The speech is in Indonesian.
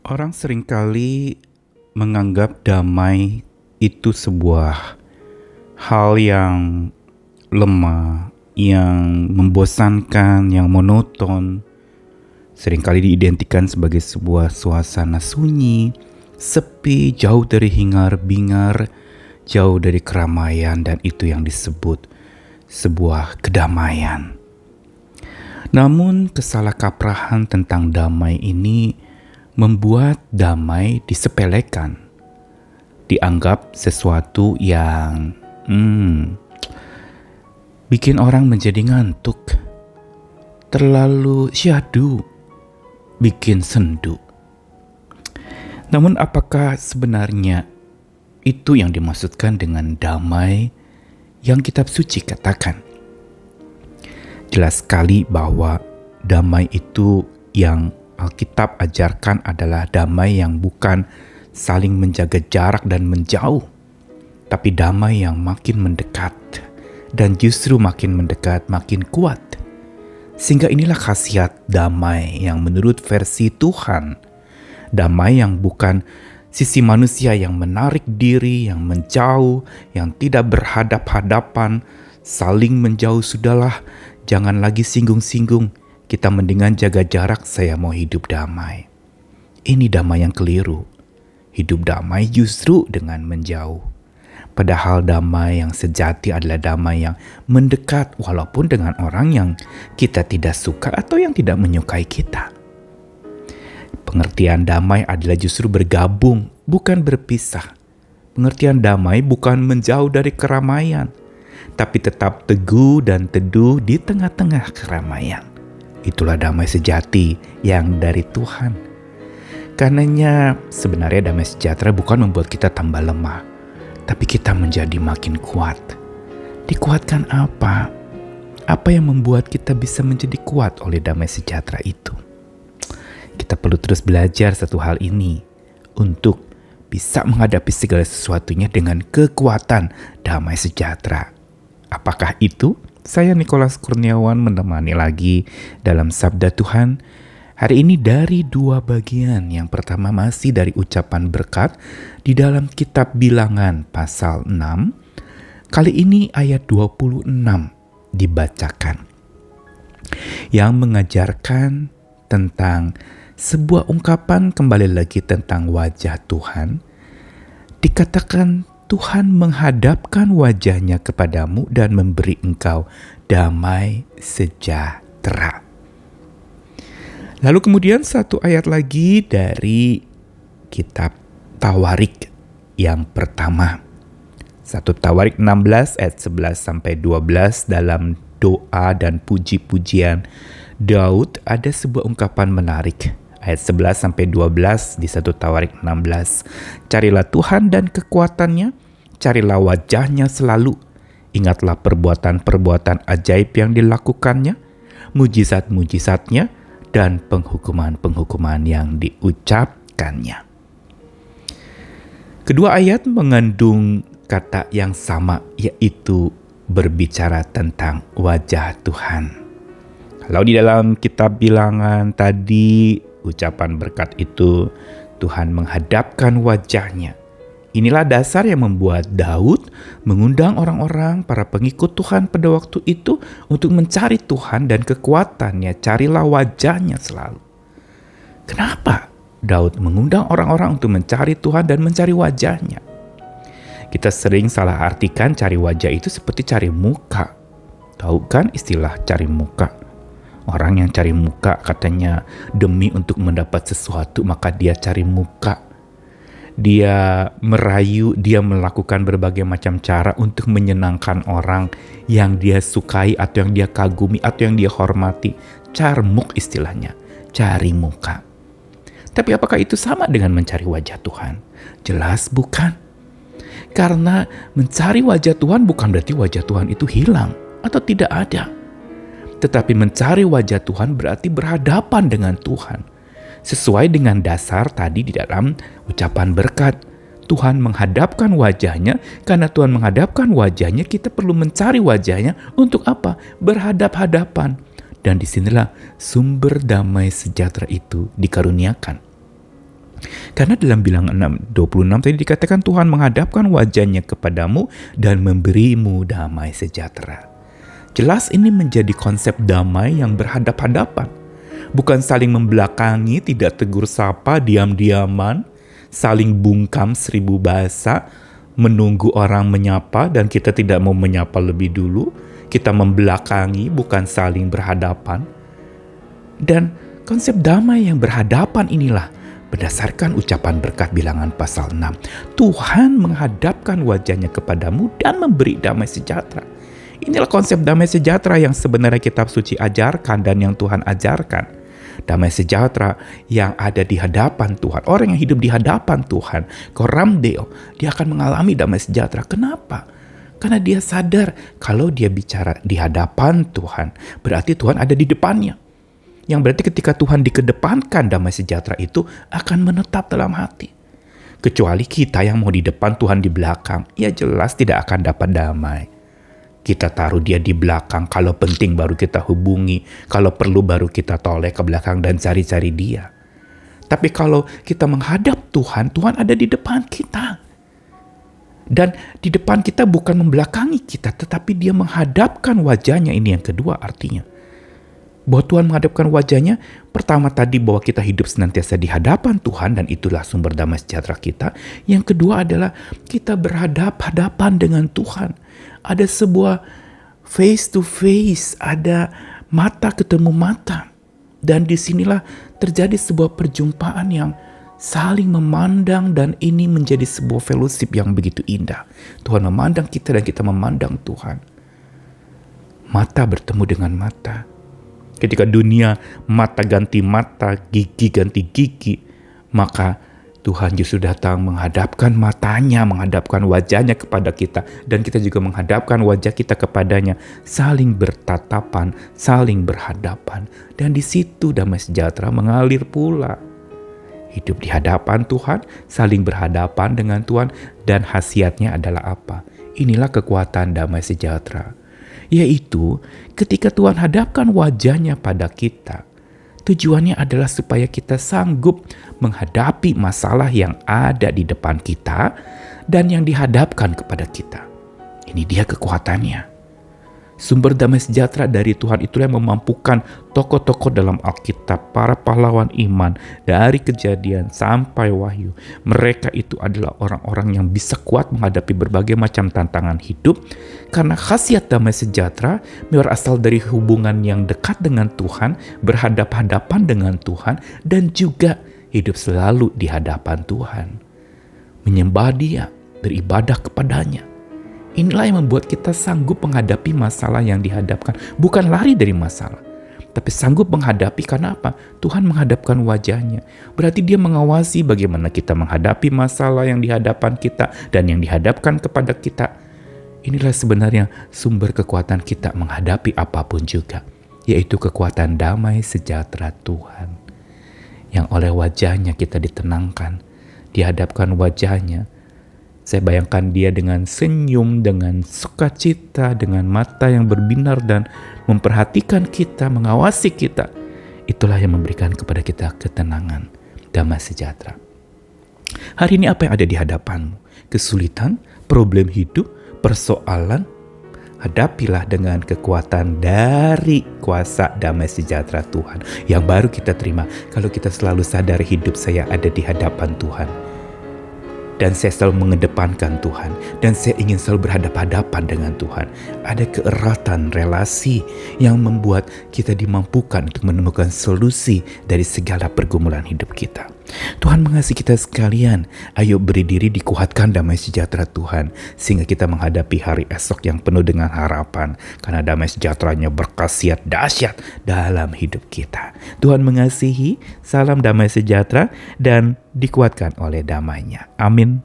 Orang seringkali menganggap damai itu sebuah hal yang lemah, yang membosankan, yang monoton. Seringkali diidentikan sebagai sebuah suasana sunyi, sepi, jauh dari hingar-bingar, jauh dari keramaian, dan itu yang disebut sebuah kedamaian. Namun kesalahkaprahan tentang damai ini membuat damai disepelekan, dianggap sesuatu yang bikin orang menjadi ngantuk, terlalu syahdu, bikin sendu. Namun apakah sebenarnya itu yang dimaksudkan dengan damai yang kitab suci katakan? Jelas sekali bahwa damai itu yang Alkitab ajarkan adalah damai yang bukan saling menjaga jarak dan menjauh, tapi damai yang makin mendekat dan justru makin mendekat makin kuat. Sehingga inilah khasiat damai yang menurut versi Tuhan. Damai yang bukan sisi manusia yang menarik diri, yang menjauh, yang tidak berhadap-hadapan, saling menjauh. Sudahlah, jangan lagi singgung-singgung. Kita mendingan jaga jarak, saya mau hidup damai. Ini damai yang keliru. Hidup damai justru dengan menjauh. Padahal damai yang sejati adalah damai yang mendekat walaupun dengan orang yang kita tidak suka atau yang tidak menyukai kita. Pengertian damai adalah justru bergabung, bukan berpisah. Pengertian damai bukan menjauh dari keramaian, tapi tetap teguh dan teduh di tengah-tengah keramaian. Itulah damai sejati yang dari Tuhan. Karenanya sebenarnya damai sejahtera bukan membuat kita tambah lemah, tapi kita menjadi makin kuat. Dikuatkan apa? Apa yang membuat kita bisa menjadi kuat oleh damai sejahtera itu? Kita perlu terus belajar satu hal ini untuk bisa menghadapi segala sesuatunya dengan kekuatan damai sejahtera. Apakah itu? Saya Nikolas Kurniawan menemani lagi dalam Sabda Tuhan. Hari ini dari dua bagian. Yang pertama masih dari ucapan berkat di dalam kitab Bilangan pasal 6. Kali ini ayat 26 dibacakan. Yang mengajarkan tentang sebuah ungkapan kembali lagi tentang wajah Tuhan. Dikatakan Tuhan menghadapkan wajahnya kepadamu dan memberi engkau damai sejahtera. Lalu kemudian satu ayat lagi dari kitab Tawarik yang pertama. 1 Tawarik 16 ayat 11 sampai 12 dalam doa dan puji-pujian Daud ada sebuah ungkapan menarik. Ayat 11 sampai 12 di 1 Tawarik 16. Carilah Tuhan dan kekuatannya, carilah wajahnya selalu. Ingatlah perbuatan-perbuatan ajaib yang dilakukannya, mujizat-mujizatnya, dan penghukuman-penghukuman yang diucapkannya. Kedua ayat mengandung kata yang sama, yaitu berbicara tentang wajah Tuhan. Kalau di dalam kitab Bilangan tadi, ucapan berkat itu Tuhan menghadapkan wajahnya. Inilah dasar yang membuat Daud mengundang orang-orang, para pengikut Tuhan pada waktu itu untuk mencari Tuhan dan kekuatannya. Carilah wajahnya selalu. Kenapa Daud mengundang orang-orang untuk mencari Tuhan dan mencari wajahnya? Kita sering salah artikan cari wajah itu seperti cari muka. Tahu kan istilah cari muka? Orang yang cari muka katanya demi untuk mendapat sesuatu maka dia cari muka. Dia merayu, dia melakukan berbagai macam cara untuk menyenangkan orang yang dia sukai atau yang dia kagumi atau yang dia hormati. Carmuk istilahnya, cari muka. Tapi apakah itu sama dengan mencari wajah Tuhan? Jelas bukan. Karena mencari wajah Tuhan bukan berarti wajah Tuhan itu hilang atau tidak ada. Tetapi mencari wajah Tuhan berarti berhadapan dengan Tuhan. Sesuai dengan dasar tadi di dalam ucapan berkat. Tuhan menghadapkan wajahnya. Karena Tuhan menghadapkan wajahnya, kita perlu mencari wajahnya untuk apa? Berhadap-hadapan. Dan disinilah sumber damai sejahtera itu dikaruniakan. Karena dalam Bilangan 6:26 tadi dikatakan Tuhan menghadapkan wajahnya kepadamu dan memberimu damai sejahtera. Jelas ini menjadi konsep damai yang berhadap-hadapan. Bukan saling membelakangi, tidak tegur sapa, diam-diaman, saling bungkam 1000 bahasa, menunggu orang menyapa dan kita tidak mau menyapa lebih dulu. Kita membelakangi, bukan saling berhadapan. Dan konsep damai yang berhadapan inilah berdasarkan ucapan berkat Bilangan pasal 6. Tuhan menghadapkan wajahnya kepadamu dan memberi damai sejahtera. Inilah konsep damai sejahtera yang sebenarnya kitab suci ajarkan dan yang Tuhan ajarkan. Damai sejahtera yang ada di hadapan Tuhan. Orang yang hidup di hadapan Tuhan, koramdeo, dia akan mengalami damai sejahtera. Kenapa? Karena dia sadar kalau dia bicara di hadapan Tuhan, berarti Tuhan ada di depannya. Yang berarti ketika Tuhan dikedepankan, damai sejahtera itu akan menetap dalam hati. Kecuali kita yang mau di depan, Tuhan di belakang, ya jelas tidak akan dapat damai. Kita taruh dia di belakang, kalau penting baru kita hubungi, kalau perlu baru kita toleh ke belakang dan cari-cari dia. Tapi kalau kita menghadap Tuhan, Tuhan ada di depan kita. Dan di depan kita bukan membelakangi kita, tetapi dia menghadapkan wajahnya. Ini yang kedua artinya. Bahwa Tuhan menghadapkan wajahnya, pertama tadi bahwa kita hidup senantiasa di hadapan Tuhan dan itulah sumber damai sejahtera kita. Yang kedua adalah kita berhadap-hadapan dengan Tuhan. Ada sebuah face to face, ada mata ketemu mata. Dan disinilah terjadi sebuah perjumpaan yang saling memandang dan ini menjadi sebuah fellowship yang begitu indah. Tuhan memandang kita dan kita memandang Tuhan. Mata bertemu dengan mata. Ketika dunia mata ganti mata, gigi ganti gigi, maka Tuhan justru datang menghadapkan matanya, menghadapkan wajahnya kepada kita. Dan kita juga menghadapkan wajah kita kepadanya, saling bertatapan, saling berhadapan. Dan di situ damai sejahtera mengalir pula. Hidup di hadapan Tuhan, saling berhadapan dengan Tuhan, dan khasiatnya adalah apa? Inilah kekuatan damai sejahtera. Yaitu ketika Tuhan hadapkan wajahnya pada kita, tujuannya adalah supaya kita sanggup menghadapi masalah yang ada di depan kita dan yang dihadapkan kepada kita. Ini dia kekuatannya. Sumber damai sejahtera dari Tuhan itulah yang memampukan tokoh-tokoh dalam Alkitab, para pahlawan iman dari Kejadian sampai Wahyu. Mereka itu adalah orang-orang yang bisa kuat menghadapi berbagai macam tantangan hidup karena khasiat damai sejahtera berasal dari hubungan yang dekat dengan Tuhan, berhadap-hadapan dengan Tuhan, dan juga hidup selalu di hadapan Tuhan. Menyembah Dia, beribadah kepadanya. Inilah yang membuat kita sanggup menghadapi masalah yang dihadapkan. Bukan lari dari masalah, tapi sanggup menghadapi karena apa? Tuhan menghadapkan wajahnya. Berarti dia mengawasi bagaimana kita menghadapi masalah yang dihadapan kita dan yang dihadapkan kepada kita. Inilah sebenarnya sumber kekuatan kita menghadapi apapun juga, yaitu kekuatan damai sejahtera Tuhan. Yang oleh wajahnya kita ditenangkan, dihadapkan wajahnya. Saya bayangkan dia dengan senyum, dengan sukacita, dengan mata yang berbinar dan memperhatikan kita, mengawasi kita. Itulah yang memberikan kepada kita ketenangan, damai sejahtera. Hari ini apa yang ada di hadapanmu? Kesulitan, problem hidup, persoalan? Hadapilah dengan kekuatan dari kuasa damai sejahtera Tuhan yang baru kita terima kalau kita selalu sadar hidup saya ada di hadapan Tuhan. Dan saya selalu mengedepankan Tuhan. Dan saya ingin selalu berhadapan-hadapan dengan Tuhan. Ada keeratan relasi yang membuat kita dimampukan untuk menemukan solusi dari segala pergumulan hidup kita. Tuhan mengasihi kita sekalian. Ayo berdiri dikuatkan damai sejahtera Tuhan. Sehingga kita menghadapi hari esok yang penuh dengan harapan. Karena damai sejahteranya berkhasiat dahsyat dalam hidup kita. Tuhan mengasihi, salam damai sejahtera dan dikuatkan oleh damai-Nya. Amin.